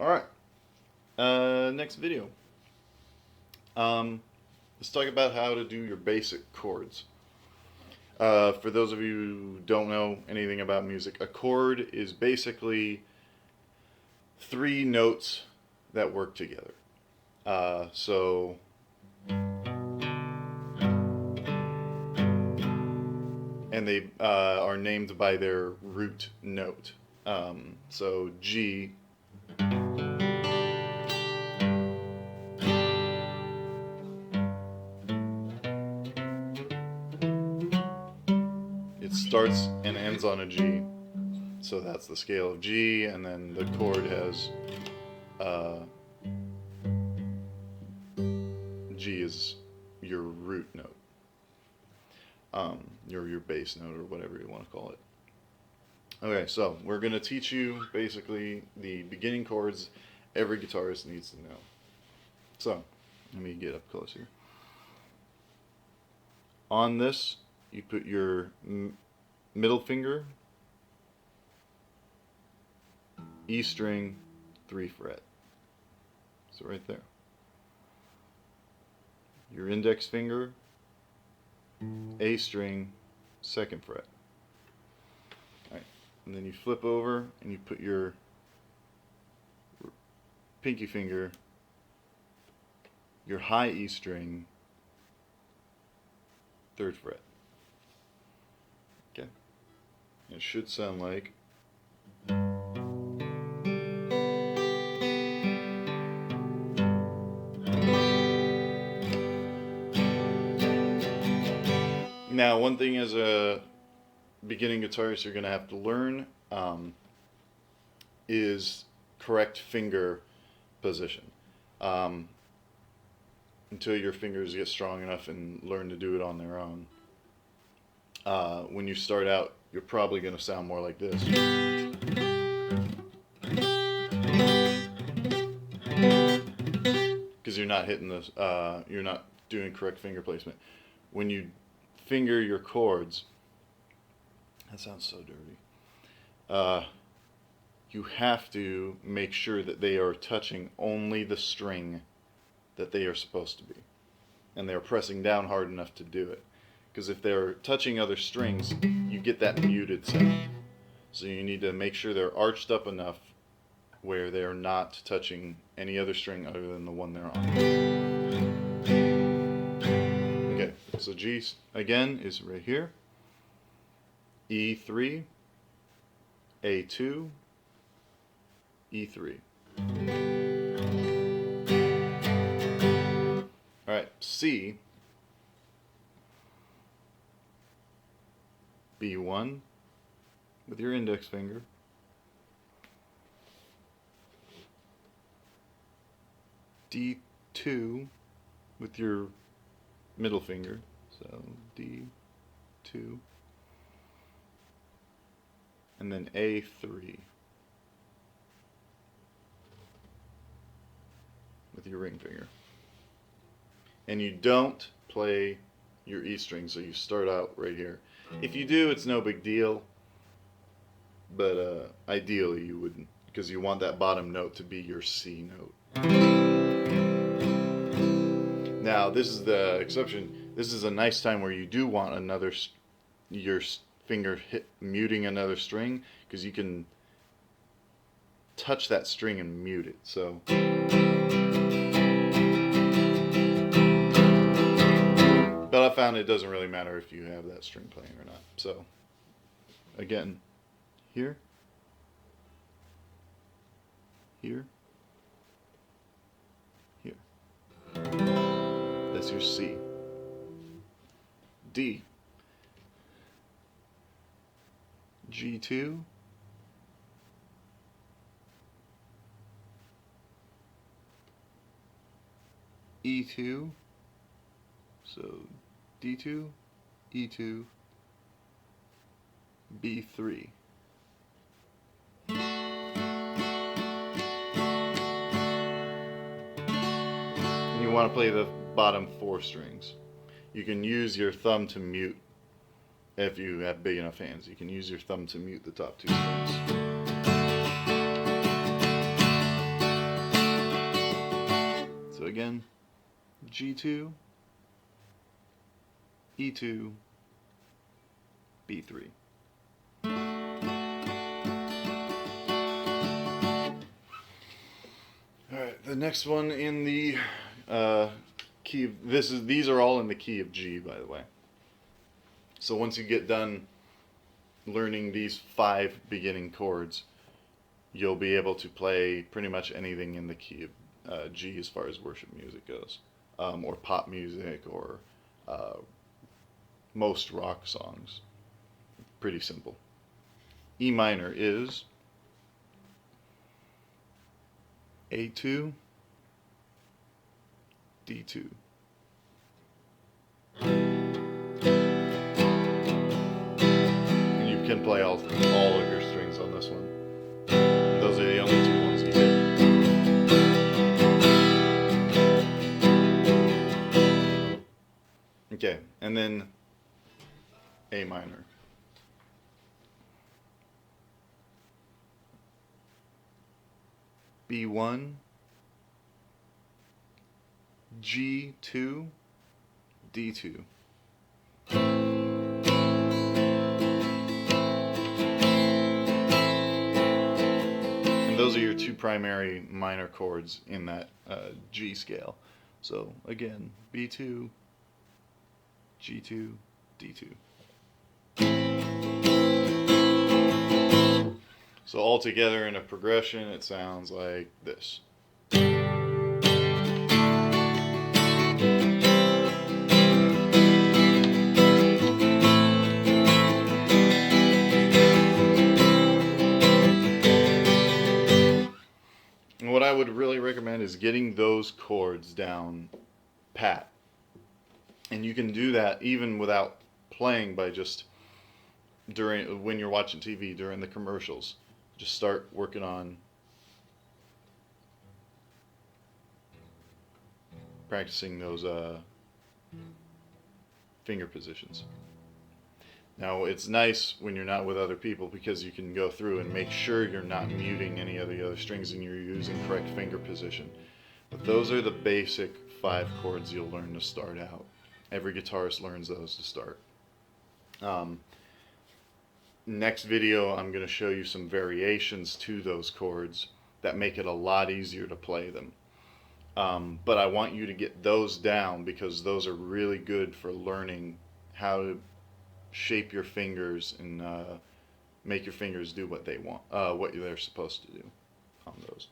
Alright, next video. Let's talk about how to do your basic chords. For those of you who don't know anything about music, a chord is basically three notes that work together. And they are named by their root note. So G it starts and ends on a G, so that's the scale of G, and then the chord has G is your root note, your bass note, or whatever you want to call it. Okay, so we're going to teach you basically the beginning chords every guitarist needs to know. So, let me get up close here. On this, you put your middle finger, E string, 3 fret. So right there. Your index finger, A string, 2nd fret. Alright, and then you flip over and you put your pinky finger, your high E string, 3rd fret. Okay. It should sound like now, one thing as a beginning guitarist you're going to have to learn is correct finger position. Until your fingers get strong enough and learn to do it on their own. When you start out, you're probably going to sound more like this. Because you're not hitting this, you're not doing correct finger placement. When you finger your chords, that sounds so dirty. You have to make sure that they are touching only the string that they are supposed to be, and they're pressing down hard enough to do it. Because if they're touching other strings, you get that muted sound. So you need to make sure they're arched up enough where they're not touching any other string other than the one they're on. Okay, so G again is right here. E3, A2, E3. Alright, C, B1 with your index finger, D2 with your middle finger, so D2, and then A3 with your ring finger. And you don't play your E string, so you start out right here. If you do, it's no big deal, but ideally you wouldn't, because you want that bottom note to be your C note. Now, this is the exception. This is a nice time where you do want your finger muting another string, because you can touch that string and mute it. So. But I found it doesn't really matter if you have that string playing or not. So, again, here, here, here. That's your C. D. G2. E2. So D2, E2, B3. And you want to play the bottom 4 strings. You can use your thumb to mute if you have big enough hands. You can use your thumb to mute the top 2 strings. again, G2, E2, B3. Alright, the next one in the key of, these are all in the key of G, by the way. So once you get done learning these 5 beginning chords, you'll be able to play pretty much anything in the key of G as far as worship music goes, or pop music, or most rock songs. Pretty simple. E minor is A2, D2. And you can play all of your strings on this one. Those are the only 2 ones you hit. Okay, and then A minor. B1, G2, D2. And those are your 2 primary minor chords in that G scale. So again, B2, G2, D2. So all together in a progression, it sounds like this. And what I would really recommend is getting those chords down pat. And you can do that even without playing, by just when you're watching TV during the commercials. Just start working on practicing those finger positions. Now, it's nice when you're not with other people, because you can go through and make sure you're not muting any of the other strings and you're using correct finger position. But those are the basic 5 chords you'll learn to start out. Every guitarist learns those to start. Next video, I'm going to show you some variations to those chords that make it a lot easier to play them. But I want you to get those down, because those are really good for learning how to shape your fingers and make your fingers do what they want, what they're supposed to do on those.